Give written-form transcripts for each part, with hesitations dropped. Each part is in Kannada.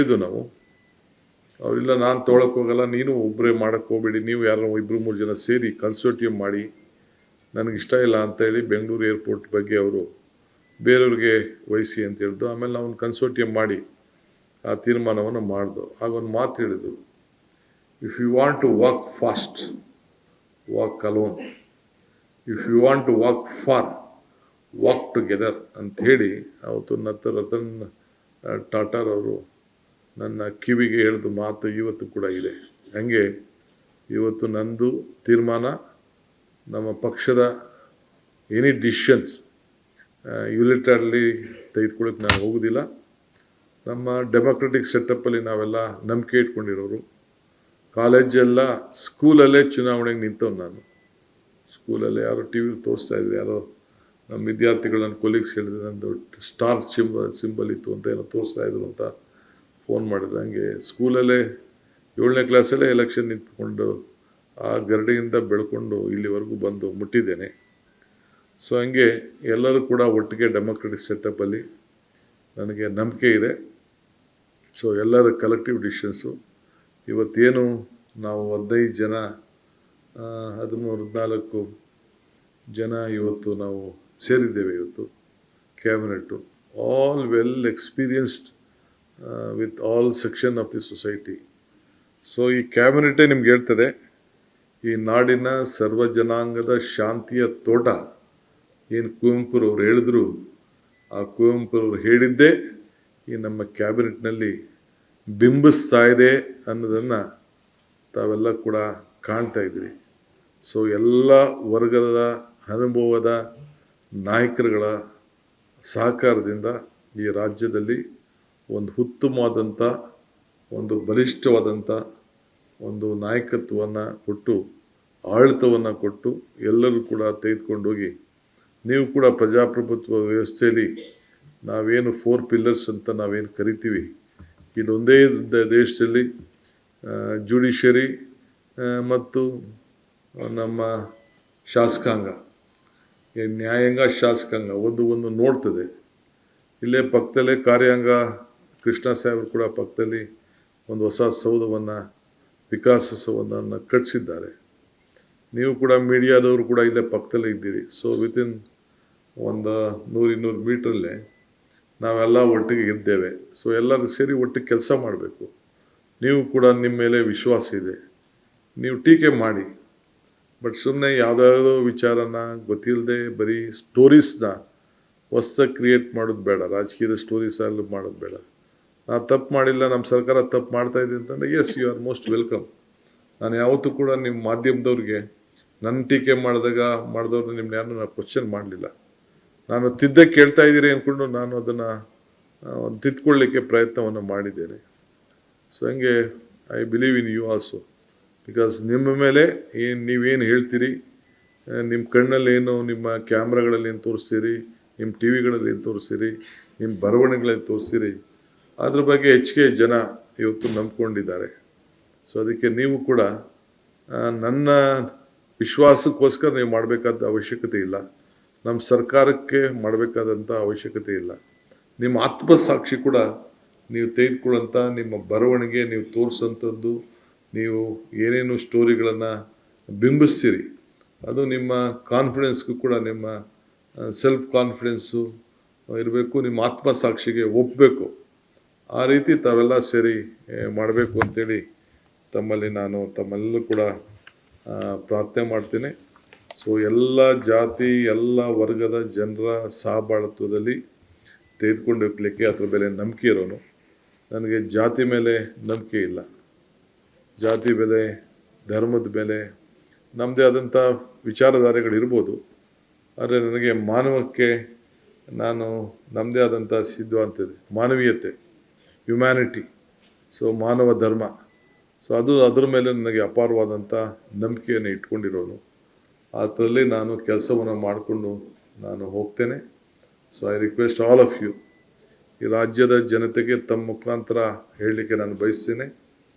ಹೇಳಿದ್ದು ನಾವು. ಅವರಿಲ್ಲ, ನಾನು ತೊಗೊಳಕ್ಕೆ ಹೋಗಲ್ಲ, ನೀನು ಒಬ್ಬರೇ ಮಾಡೋಕ್ಕೆ ಹೋಗಬೇಡಿ, ನೀವು ಯಾರೋ 2-3 ಜನ ಸೇರಿ ಕನ್ಸೋರ್ಟಿಯಂ ಮಾಡಿ, ನನಗಿಷ್ಟ ಇಲ್ಲ ಅಂತೇಳಿ ಬೆಂಗಳೂರು ಏರ್ಪೋರ್ಟ್ ಬಗ್ಗೆ ಅವರು ಬೇರೆಯವ್ರಿಗೆ ವಹಿಸಿ ಅಂತ ಹೇಳಿದ್ದು. ಆಮೇಲೆ ನಾವು ಒಂದು ಕನ್ಸೋರ್ಟಿಯಂ ಮಾಡಿ ಆ ತೀರ್ಮಾನವನ್ನು ಮಾಡಿದ್ದು. ಆಗ ಒಂದು ಮಾತು ಹೇಳಿದರು, if you want to walk fast, walk alone. If you want to walk far, walk together ಅಂತ ಹೇಳಿ ಅವತ್ತು ರತನ್ ಟಾಟಾರ್ ಅವರು ನನ್ನ ಕಿವಿಗೆ ಹೇಳಿದ ಮಾತು ಇವತ್ತು ಕೂಡ ಇದೆ. ಹಂಗೆ ಇವತ್ತು ನಂದು ತೀರ್ಮಾನ, ನಮ್ಮ ಪಕ್ಷದ ಎನಿ ಡಿಸಿಷನ್ಸ್ ಯುನಿಲಾಟರಲಿ ತೆಗೆದುಕೊಳ್ಳೋಕೆ ನಾನು ಹೋಗೋದಿಲ್ಲ. ನಮ್ಮ ಡೆಮೊಕ್ರೆಟಿಕ್ ಸೆಟಪ್ಪಲ್ಲಿ ನಾವೆಲ್ಲ ನಂಬಿಕೆ ಇಟ್ಕೊಂಡಿರೋರು. ಕಾಲೇಜೆಲ್ಲ ಸ್ಕೂಲಲ್ಲೇ ಚುನಾವಣೆಗೆ ನಿಂತವ್ನು ನಾನು. ಸ್ಕೂಲಲ್ಲೇ ಯಾರೋ ಟಿ ವಿ ತೋರಿಸ್ತಾ ಇದ್ರು, ಯಾರೋ ನಮ್ಮ ವಿದ್ಯಾರ್ಥಿಗಳು ನನ್ನ ಕೊಲೀಗ್ಸ್ ಹೇಳಿದ್ರು, ನಂದು ಸ್ಟಾರ್ ಸಿಂಬಲ್ ಇತ್ತು ಅಂತ ಏನೋ ತೋರಿಸ್ತಾ ಇದ್ರು ಅಂತ ಫೋನ್ ಮಾಡಿದ್ರು. ಹಂಗೆ ಸ್ಕೂಲಲ್ಲೇ 7ನೇ ಕ್ಲಾಸಲ್ಲೇ ಎಲೆಕ್ಷನ್ ನಿಂತ್ಕೊಂಡು ಆ ಗರಡಿಯಿಂದ ಬೆಳ್ಕೊಂಡು ಇಲ್ಲಿವರೆಗೂ ಬಂದು ಮುಟ್ಟಿದ್ದೇನೆ. ಸೊ ಹಂಗೆ ಎಲ್ಲರೂ ಕೂಡ ಒಟ್ಟಿಗೆ ಡೆಮೊಕ್ರೆಟಿಕ್ ಸೆಟಪ್ಪಲ್ಲಿ ನನಗೆ ನಂಬಿಕೆ ಇದೆ. ಸೊ ಎಲ್ಲರ ಕಲೆಕ್ಟಿವ್ ಡಿಸಿಷನ್ಸು ಇವತ್ತೇನು ನಾವು 15 ಜನ 13-14 ಜನ ಇವತ್ತು ನಾವು ಸೇರಿದ್ದೇವೆ. ಇವತ್ತು cabinet all well experienced with all section of the society. So ಈ ಕ್ಯಾಬಿನೆಟೇ ನಿಮ್ಗೆ ಹೇಳ್ತದೆ, ಈ ನಾಡಿನ ಸರ್ವ ಜನಾಂಗದ ಶಾಂತಿಯ ತೋಟ ಏನು ಕುವೆಂಪುರವ್ರು ಹೇಳಿದ್ರು, ಆ ಕುವೆಂಪುರವ್ರು ಹೇಳಿದ್ದೇ ಈ ನಮ್ಮ ಕ್ಯಾಬಿನೆಟ್ನಲ್ಲಿ ಬಿಂಬಿಸ್ತಾ ಇದೆ ಅನ್ನೋದನ್ನು ತಾವೆಲ್ಲ ಕೂಡ ಕಾಣ್ತಾ ಇದ್ದೀರಿ. ಸೊ ಎಲ್ಲ ವರ್ಗದ ಅನುಭವದ ನಾಯಕರುಗಳ ಸಹಕಾರದಿಂದ ಈ ರಾಜ್ಯದಲ್ಲಿ ಒಂದು ಉತ್ತಮವಾದಂಥ, ಒಂದು ಬಲಿಷ್ಠವಾದಂಥ ಒಂದು ನಾಯಕತ್ವವನ್ನು ಕೊಟ್ಟು, ಆಡಳಿತವನ್ನು ಕೊಟ್ಟು ಎಲ್ಲರೂ ಕೂಡ ತೆಗೆದುಕೊಂಡೋಗಿ, ನೀವು ಕೂಡ ಪ್ರಜಾಪ್ರಭುತ್ವ ವ್ಯವಸ್ಥೆಯಲ್ಲಿ ನಾವೇನು 4 ಪಿಲ್ಲರ್ಸ್ ಅಂತ ನಾವೇನು ಕರಿತೀವಿ, ಇದೊಂದೇ ದೇಶದಲ್ಲಿ ಜುಡಿಷರಿ ಮತ್ತು ನಮ್ಮ ಶಾಸಕಾಂಗ, ನ್ಯಾಯಾಂಗ, ಶಾಸಕಾಂಗ ಒಂದು ನೋಡ್ತದೆ. ಇಲ್ಲೇ ಪಕ್ಕದಲ್ಲೇ ಕಾರ್ಯಾಂಗ ಕೃಷ್ಣ ಸಾಹೇಬರು ಕೂಡ ಪಕ್ಕದಲ್ಲಿ ಒಂದು ಹೊಸ ಸೌಧವನ್ನು, ವಿಕಾಸ ಸೌಧವನ್ನು ಕಟ್ಟಿಸಿದ್ದಾರೆ. ನೀವು ಕೂಡ ಮೀಡಿಯಾದವರು ಕೂಡ ಇಲ್ಲೇ ಪಕ್ಕದಲ್ಲೇ ಇದ್ದೀರಿ. ಸೊ ವಿತಿನ್ ಒಂದು 100-200 ಮೀಟ್ರಲ್ಲೇ ನಾವೆಲ್ಲ ಒಟ್ಟಿಗೆ ಇದ್ದೇವೆ. ಸೊ ಎಲ್ಲರೂ ಸೇರಿ ಒಟ್ಟಿಗೆ ಕೆಲಸ ಮಾಡಬೇಕು. ನೀವು ಕೂಡ ನಿಮ್ಮ ಮೇಲೆ ವಿಶ್ವಾಸ ಇದೆ, ನೀವು ಟೀಕೆ ಮಾಡಿ, ಬಟ್ ಸುಮ್ಮನೆ ಯಾವುದಾವುದೋ ವಿಚಾರನ ಗೊತ್ತಿಲ್ಲದೆ ಬರೀ ಸ್ಟೋರೀಸ್ನ ಹೊಸ್ದಾಗಿ ಕ್ರಿಯೇಟ್ ಮಾಡೋದು ಬೇಡ. ರಾಜಕೀಯದ ಸ್ಟೋರೀಸ್ ಎಲ್ಲ ಮಾಡೋದು ಬೇಡ. ನಾನು ತಪ್ಪು ಮಾಡಿಲ್ಲ, ನಮ್ಮ ಸರ್ಕಾರ ತಪ್ಪು ಮಾಡ್ತಾ ಇದೆ ಅಂತಂದರೆ yes, you are most welcome. ನಾನು ಯಾವತ್ತೂ ಕೂಡ ನಿಮ್ಮ ಮಾಧ್ಯಮದವ್ರಿಗೆ ನನ್ನ ಟೀಕೆ ಮಾಡಿದವ್ರನ್ನ ನಿಮ್ಮನ್ನ ಯಾರನ್ನೂ ನಾನು ಕ್ವಶನ್ ಮಾಡಲಿಲ್ಲ. ನಾನು ತಿದ್ದಕ್ಕೆ ಕೇಳ್ತಾ ಇದ್ದೀರಿ ಅಂದ್ಕೊಂಡು ನಾನು ಅದನ್ನು ತಿದ್ಕೊಳ್ಳಿಕ್ಕೆ ಪ್ರಯತ್ನವನ್ನು ಮಾಡಿದ್ದೇನೆ. ಸೊ ಹಂಗೆ I believe in you also, because ನಿಮ್ಮ ಮೇಲೆ ನೀವೇನು ಹೇಳ್ತೀರಿ, ನಿಮ್ಮ ಕಣ್ಣಲ್ಲಿ ಏನು, ನಿಮ್ಮ ಕ್ಯಾಮ್ರಾಗಳಲ್ಲಿ ಏನು ತೋರಿಸ್ತೀರಿ, ನಿಮ್ಮ ಟಿ ವಿಗಳಲ್ಲಿ ಏನು ತೋರಿಸ್ತೀರಿ, ನಿಮ್ಮ ಬರವಣಿಗೆಗಳಲ್ಲಿ ತೋರಿಸ್ತೀರಿ, ಅದ್ರ ಬಗ್ಗೆ ಹೆಚ್ಚಿಗೆ ಜನ ಇವತ್ತು ನಂಬ್ಕೊಂಡಿದ್ದಾರೆ. ಸೊ ಅದಕ್ಕೆ ನೀವು ಕೂಡ ನನ್ನ ವಿಶ್ವಾಸಕ್ಕೋಸ್ಕರ ನೀವು ಮಾಡಬೇಕಾದ ಅವಶ್ಯಕತೆ ಇಲ್ಲ, ನಮ್ಮ ಸರ್ಕಾರಕ್ಕೆ ಮಾಡಬೇಕಾದಂಥ ಅವಶ್ಯಕತೆ ಇಲ್ಲ. ನಿಮ್ಮ ಆತ್ಮಸಾಕ್ಷಿ ಕೂಡ ನೀವು ತೆಗೆದುಕೊಳ್ಳೋಂಥ ನಿಮ್ಮ ಬರವಣಿಗೆ, ನೀವು ತೋರಿಸೋಂಥದ್ದು, ನೀವು ಏನೇನು ಸ್ಟೋರಿಗಳನ್ನು ಬಿಂಬಿಸ್ತೀರಿ, ಅದು ನಿಮ್ಮ ಕಾನ್ಫಿಡೆನ್ಸ್ಗೂ ಕೂಡ, ನಿಮ್ಮ ಸೆಲ್ಫ್ ಕಾನ್ಫಿಡೆನ್ಸು ಇರಬೇಕು, ನಿಮ್ಮ ಆತ್ಮಸಾಕ್ಷಿಗೆ ಒಪ್ಪಬೇಕು. ಆ ರೀತಿ ತಾವೆಲ್ಲ ಸೇರಿ ಮಾಡಬೇಕು ಅಂತೇಳಿ ತಮ್ಮೆಲ್ಲರೂ ಕೂಡ ಪ್ರಾರ್ಥನೆ ಮಾಡ್ತೀನಿ. ಸೊ ಎಲ್ಲ ಜಾತಿ, ಎಲ್ಲ ವರ್ಗದ ಜನರ ಸಹಬಾಳ್ವದಲ್ಲಿ ತೆಗೆದುಕೊಂಡಿರ್ಲಿಕ್ಕೆ ಅದ್ರ ಮೇಲೆ ನಂಬಿಕೆ ಇರೋನು. ನನಗೆ ಜಾತಿ ಮೇಲೆ ನಂಬಿಕೆ ಇಲ್ಲ. ಜಾತಿ ಬೆಲೆ, ಧರ್ಮದ ಬೆಲೆ, ನಮ್ಮದೇ ಆದಂಥ ವಿಚಾರಧಾರೆಗಳಿರ್ಬೋದು, ಆದರೆ ನನಗೆ ಮಾನವಕ್ಕೆ ನಮ್ಮದೇ ಆದಂಥ ಸಿದ್ಧಾಂತ ಇದೆ, ಮಾನವೀಯತೆ, ಹ್ಯುಮ್ಯಾನಿಟಿ. ಸೊ ಮಾನವ ಧರ್ಮ, ಸೊ ಅದ್ರ ಮೇಲೆ ನನಗೆ ಅಪಾರವಾದಂಥ ನಂಬಿಕೆಯನ್ನು ಇಟ್ಕೊಂಡಿರೋನು. ಅದರಲ್ಲಿ ನಾನು ಕೆಲಸವನ್ನು ಮಾಡಿಕೊಂಡು ನಾನು ಹೋಗ್ತೇನೆ. So I request all of you, ಈ ರಾಜ್ಯದ ಜನತೆಗೆ ತಮ್ಮ ಮುಖಾಂತರ ಹೇಳಲಿಕ್ಕೆ ನಾನು ಬಯಸ್ತೇನೆ,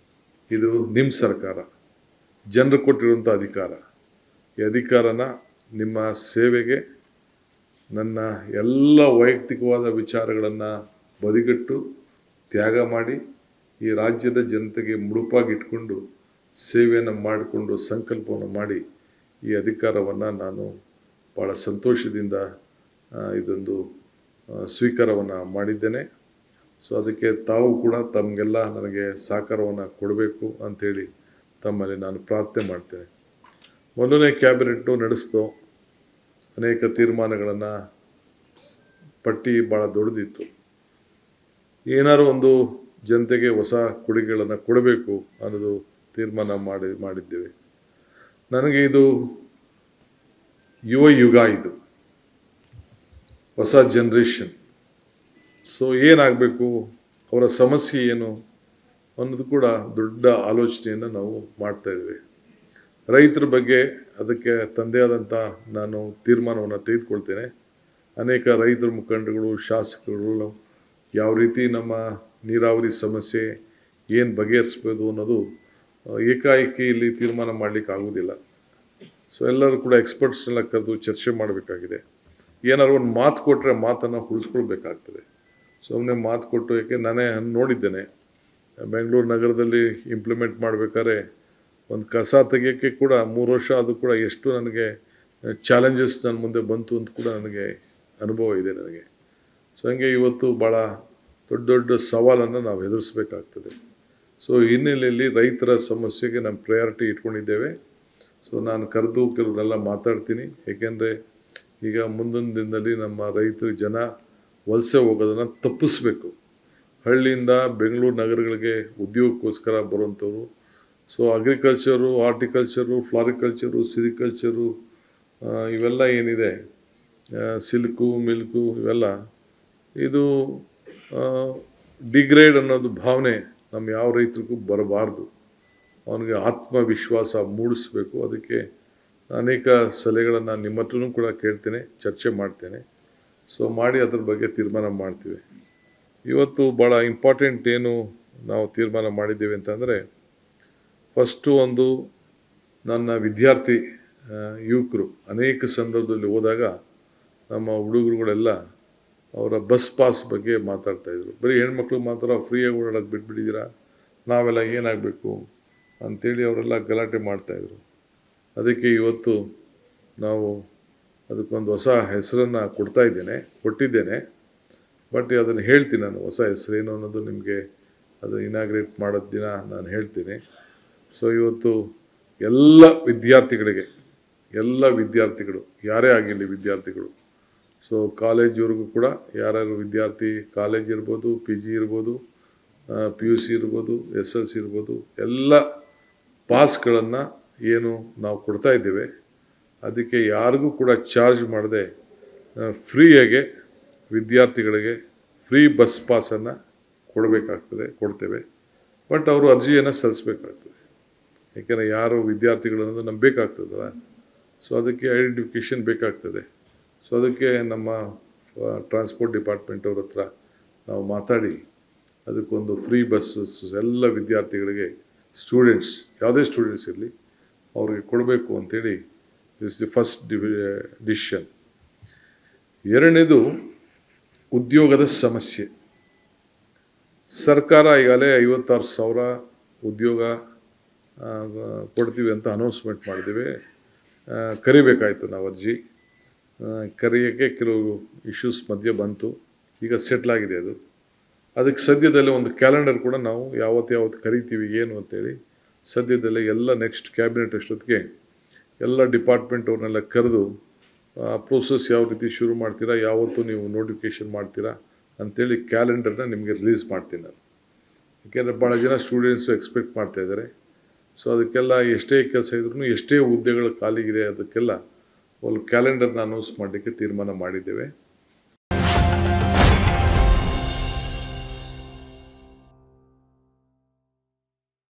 ಇದು ನಿಮ್ಮ ಸರ್ಕಾರ, ಜನರು ಕೊಟ್ಟಿರುವಂಥ ಅಧಿಕಾರ. ಈ ಅಧಿಕಾರನ ನಿಮ್ಮ ಸೇವೆಗೆ, ನನ್ನ ಎಲ್ಲ ವೈಯಕ್ತಿಕವಾದ ವಿಚಾರಗಳನ್ನು ಬದಿಗಟ್ಟು ತ್ಯಾಗ ಮಾಡಿ ಈ ರಾಜ್ಯದ ಜನತೆಗೆ ಮುಡುಪಾಗಿ ಇಟ್ಕೊಂಡು ಸೇವೆಯನ್ನು ಮಾಡಿಕೊಂಡು ಸಂಕಲ್ಪವನ್ನು ಮಾಡಿ ಈ ಅಧಿಕಾರವನ್ನು ನಾನು ಭಾಳ ಸಂತೋಷದಿಂದ ಇದೊಂದು ಸ್ವೀಕಾರವನ್ನು ಮಾಡಿದ್ದೇನೆ. ಸೊ ಅದಕ್ಕೆ ತಾವು ಕೂಡ ತಮಗೆಲ್ಲ ನನಗೆ ಸಹಕಾರವನ್ನು ಕೊಡಬೇಕು ಅಂಥೇಳಿ ತಮ್ಮಲ್ಲಿ ನಾನು ಪ್ರಾರ್ಥನೆ ಮಾಡ್ತೇನೆ. ಮೊದಲನೇ ಕ್ಯಾಬಿನೆಟ್ಟು ನಡೆಸಿತು, ಅನೇಕ ತೀರ್ಮಾನಗಳನ್ನು, ಪಟ್ಟಿ ಭಾಳ ದೊಡ್ಡದಿತ್ತು. ಏನಾರು ಒಂದು ಜನತೆಗೆ ಹೊಸ ಕೊಡುಗೆಗಳನ್ನು ಕೊಡಬೇಕು ಅನ್ನೋದು ತೀರ್ಮಾನ ಮಾಡಿದ್ದೇವೆ. ನನಗೆ ಇದು ಯುವ ಯುಗ, ಇದು ಹೊಸ ಜನ್ರೇಷನ್. ಸೊ ಏನಾಗಬೇಕು, ಅವರ ಸಮಸ್ಯೆ ಏನು ಅನ್ನೋದು ಕೂಡ ದೊಡ್ಡ ಆಲೋಚನೆಯನ್ನು ನಾವು ಮಾಡ್ತಾಯಿದ್ವಿ. ರೈತರ ಬಗ್ಗೆ ಅದಕ್ಕೆ ತಂದೆ ಆದಂಥ ನಾನು ತೀರ್ಮಾನವನ್ನು ತೆಗೆದುಕೊಳ್ತೇನೆ. ಅನೇಕ ರೈತರ ಮುಖಂಡಗಳು, ಶಾಸಕರು ಯಾವ ರೀತಿ ನಮ್ಮ ನೀರಾವರಿ ಸಮಸ್ಯೆ ಏನು ಬಗೆಹರಿಸ್ಬೋದು ಅನ್ನೋದು ಏಕಾಏಕಿ ಇಲ್ಲಿ ತೀರ್ಮಾನ ಮಾಡಲಿಕ್ಕೆ ಆಗೋದಿಲ್ಲ. ಸೊ ಎಲ್ಲರೂ ಕೂಡ ಎಕ್ಸ್ಪರ್ಟ್ಸ್ನೆಲ್ಲ ಕರೆದು ಚರ್ಚೆ ಮಾಡಬೇಕಾಗಿದೆ. ಏನಾದ್ರು ಒಂದು ಮಾತು ಕೊಟ್ಟರೆ ಮಾತನ್ನು ಉಳಿಸ್ಕೊಳ್ಬೇಕಾಗ್ತದೆ. ಸುಮ್ಮನೆ ಮಾತು ಕೊಟ್ಟು, ಏಕೆ ನಾನೇ ನೋಡಿದ್ದೇನೆ ಬೆಂಗಳೂರು ನಗರದಲ್ಲಿ ಇಂಪ್ಲಿಮೆಂಟ್ ಮಾಡಬೇಕಾದ್ರೆ ಒಂದು ಕಸ ತೆಗಿಯೋಕ್ಕೆ ಕೂಡ 3 ವರ್ಷ ಅದು ಕೂಡ ಎಷ್ಟು ನನಗೆ ಚಾಲೆಂಜಸ್ ನನ್ನ ಮುಂದೆ ಬಂತು ಅಂತ ಕೂಡ ನನಗೆ ಅನುಭವ ಇದೆ ನನಗೆ. ಸೊ ಹಂಗೆ ಇವತ್ತು ಭಾಳ ದೊಡ್ಡ ದೊಡ್ಡ ಸವಾಲನ್ನು ನಾವು ಎದುರಿಸಬೇಕಾಗ್ತದೆ. ಸೊ ಹಿನ್ನೆಲೆಯಲ್ಲಿ ರೈತರ ಸಮಸ್ಯೆಗೆ ನಮ್ಮ ಪ್ರಯಾರಿಟಿ ಇಟ್ಕೊಂಡಿದ್ದೇವೆ. ಸೊ ನಾನು ಕರೆದು ಕೆಲವರೆಲ್ಲ ಮಾತಾಡ್ತೀನಿ. ಏಕೆಂದರೆ ಈಗ ಮುಂದಿನ ದಿನದಲ್ಲಿ ನಮ್ಮ ರೈತರ ಜನ ವಲಸೆ ಹೋಗೋದನ್ನು ತಪ್ಪಿಸ್ಬೇಕು. ಹಳ್ಳಿಯಿಂದ ಬೆಂಗಳೂರು ನಗರಗಳಿಗೆ ಉದ್ಯೋಗಕ್ಕೋಸ್ಕರ ಬರುವಂಥವ್ರು. ಸೊ ಅಗ್ರಿಕಲ್ಚರು, ಹಾರ್ಟಿಕಲ್ಚರು, ಫ್ಲಾರಿಕಲ್ಚರು, ಸಿರಿಕಲ್ಚರು ಇವೆಲ್ಲ ಏನಿದೆ, ಸಿಲ್ಕು, ಮಿಲ್ಕು ಇವೆಲ್ಲ, ಇದು ಡಿಗ್ರೇಡ್ ಅನ್ನೋದು ಭಾವನೆ ನಮ್ಮ ಯಾವ ರೈತರಿಗೂ ಬರಬಾರ್ದು. ಅವನಿಗೆ ಆತ್ಮವಿಶ್ವಾಸ ಮೂಡಿಸ್ಬೇಕು. ಅದಕ್ಕೆ ಅನೇಕ ಸಲಹೆಗಳನ್ನು ನಿಮ್ಮ ಹತ್ರನೂ ಕೂಡ ಕೇಳ್ತೇನೆ, ಚರ್ಚೆ ಮಾಡ್ತೇನೆ. ಸೊ ಮಾಡಿ ಅದ್ರ ಬಗ್ಗೆ ತೀರ್ಮಾನ ಮಾಡ್ತೀವಿ. ಇವತ್ತು ಭಾಳ ಇಂಪಾರ್ಟೆಂಟ್ ಏನು ನಾವು ತೀರ್ಮಾನ ಮಾಡಿದ್ದೇವೆ ಅಂತಂದರೆ, ಫಸ್ಟು ಒಂದು ನನ್ನ ವಿದ್ಯಾರ್ಥಿ ಯುವಕರು ಅನೇಕ ಸಂದರ್ಭದಲ್ಲಿ ಹೋದಾಗ ನಮ್ಮ ಹುಡುಗರುಗಳೆಲ್ಲ ಅವರ ಬಸ್ ಪಾಸ್ ಬಗ್ಗೆ ಮಾತಾಡ್ತಾಯಿದ್ರು. ಬರೀ ಹೆಣ್ಮಕ್ಳು ಮಾತ್ರ ಫ್ರೀಯಾಗಿ ಓಡಾಡೋದು ಬಿಟ್ಬಿಟ್ಟಿದ್ದೀರಾ, ನಾವೆಲ್ಲ ಏನಾಗಬೇಕು ಅಂಥೇಳಿ ಅವರೆಲ್ಲ ಗಲಾಟೆ ಮಾಡ್ತಾಯಿದ್ರು. ಅದಕ್ಕೆ ಇವತ್ತು ನಾವು ಅದಕ್ಕೊಂದು ಹೊಸ ಹೆಸರನ್ನು ಕೊಟ್ಟಿದ್ದೇನೆ. ಬಟ್ ಅದನ್ನು ಹೇಳ್ತೀನಿ, ನಾನು ಹೊಸ ಹೆಸರೇನು ಅನ್ನೋದು ನಿಮಗೆ ಅದು ಇನಾಗ್ರೇಟ್ ಮಾಡೋದು ದಿನ ನಾನು ಹೇಳ್ತೀನಿ. ಸೊ ಇವತ್ತು ಎಲ್ಲ ವಿದ್ಯಾರ್ಥಿಗಳು ಯಾರೇ ಆಗಿರಲಿ ವಿದ್ಯಾರ್ಥಿಗಳು, ಸೊ ಕಾಲೇಜ್ವರೆಗೂ ಕೂಡ ಯಾರ್ಯಾರು ವಿದ್ಯಾರ್ಥಿ, ಕಾಲೇಜ್ ಇರ್ಬೋದು, PG ಇರ್ಬೋದು, PUC ಇರ್ಬೋದು, SLC ಇರ್ಬೋದು, ಎಲ್ಲ ಪಾಸ್ಗಳನ್ನು ಏನು ನಾವು ಕೊಡ್ತಾ ಇದ್ದೇವೆ, ಅದಕ್ಕೆ ಯಾರಿಗೂ ಕೂಡ ಚಾರ್ಜ್ ಮಾಡದೆ ಫ್ರೀಯಾಗೆ ವಿದ್ಯಾರ್ಥಿಗಳಿಗೆ ಫ್ರೀ ಬಸ್ ಪಾಸನ್ನು ಕೊಡ್ತೇವೆ. ಬಟ್ ಅವರು ಅರ್ಜಿಯನ್ನು ಸಲ್ಲಿಸಬೇಕಾಗ್ತದೆ. ಯಾಕೆಂದರೆ ಯಾರು ವಿದ್ಯಾರ್ಥಿಗಳನ್ನು ನಮ್ಗೆ ಬೇಕಾಗ್ತದಲ್ಲ, ಸೊ ಅದಕ್ಕೆ ಐಡೆಂಟಿಫಿಕೇಷನ್ ಬೇಕಾಗ್ತದೆ. ಸೊ ಅದಕ್ಕೆ ನಮ್ಮ ಟ್ರಾನ್ಸ್ಪೋರ್ಟ್ ಡಿಪಾರ್ಟ್ಮೆಂಟ್ ಅವ್ರ ಹತ್ರ ನಾವು ಮಾತಾಡಿ ಅದಕ್ಕೊಂದು ಫ್ರೀ ಬಸ್ಸಸ್ ಎಲ್ಲ ವಿದ್ಯಾರ್ಥಿಗಳಿಗೆ, ಸ್ಟೂಡೆಂಟ್ಸ್ ಯಾವುದೇ ಸ್ಟೂಡೆಂಟ್ಸ್ ಇರಲಿ ಅವ್ರಿಗೆ ಕೊಡಬೇಕು ಅಂಥೇಳಿ ದಿಸ್ ದಿ ಫಸ್ಟ್ ಡಿಸಿಷನ್. ಎರಡನೇದು ಉದ್ಯೋಗದ ಸಮಸ್ಯೆ. ಸರ್ಕಾರ ಈಗಾಗಲೇ 56,000 ಉದ್ಯೋಗ ಕೊಡ್ತೀವಿ ಅಂತ ಅನೌನ್ಸ್ಮೆಂಟ್ ಮಾಡಿದ್ದೀವಿ. ಕರಿಬೇಕಾಯಿತು ನಾವು ಅರ್ಜಿ. ಕರೆಯೋಕ್ಕೆ ಕೆಲವು ಇಶ್ಯೂಸ್ ಮಧ್ಯೆ ಬಂತು. ಈಗ ಸೆಟ್ಲ್ ಆಗಿದೆ ಅದು. ಅದಕ್ಕೆ ಸದ್ಯದಲ್ಲೇ ಒಂದು ಕ್ಯಾಲೆಂಡರ್ ಕೂಡ ನಾವು ಯಾವತ್ತು ಕರಿತೀವಿ ಏನು ಅಂತೇಳಿ ಸದ್ಯದಲ್ಲೇ ಎಲ್ಲ ನೆಕ್ಸ್ಟ್ ಕ್ಯಾಬಿನೆಟ್ ಅಷ್ಟೊತ್ತಿಗೆ ಎಲ್ಲ ಡಿಪಾರ್ಟ್ಮೆಂಟ್ ಅವ್ರನ್ನೆಲ್ಲ ಕರೆದು ಪ್ರೋಸೆಸ್ ಯಾವ ರೀತಿ ಶುರು ಮಾಡ್ತೀರಾ, ಯಾವತ್ತು ನೀವು ನೋಟಿಫಿಕೇಷನ್ ಮಾಡ್ತೀರಾ ಅಂಥೇಳಿ ಕ್ಯಾಲೆಂಡರ್ನ ನಿಮಗೆ ರಿಲೀಸ್ ಮಾಡ್ತೀನಿ ನಾನು. ಯಾಕೆಂದರೆ ಭಾಳ ಜನ ಸ್ಟೂಡೆಂಟ್ಸು ಎಕ್ಸ್ಪೆಕ್ಟ್ ಮಾಡ್ತಾಯಿದ್ದಾರೆ. ಸೊ ಅದಕ್ಕೆಲ್ಲ ಎಷ್ಟೇ ಕೆಲಸ ಇದ್ರೂ, ಎಷ್ಟೇ ಹುದ್ದೆಗಳು ಖಾಲಿಗಿದೆ, ಅದಕ್ಕೆಲ್ಲ ಒಂದು ಕ್ಯಾಲೆಂಡರ್ನ ಅನೌನ್ಸ್ ಮಾಡಲಿಕ್ಕೆ ತೀರ್ಮಾನ ಮಾಡಿದ್ದೇವೆ.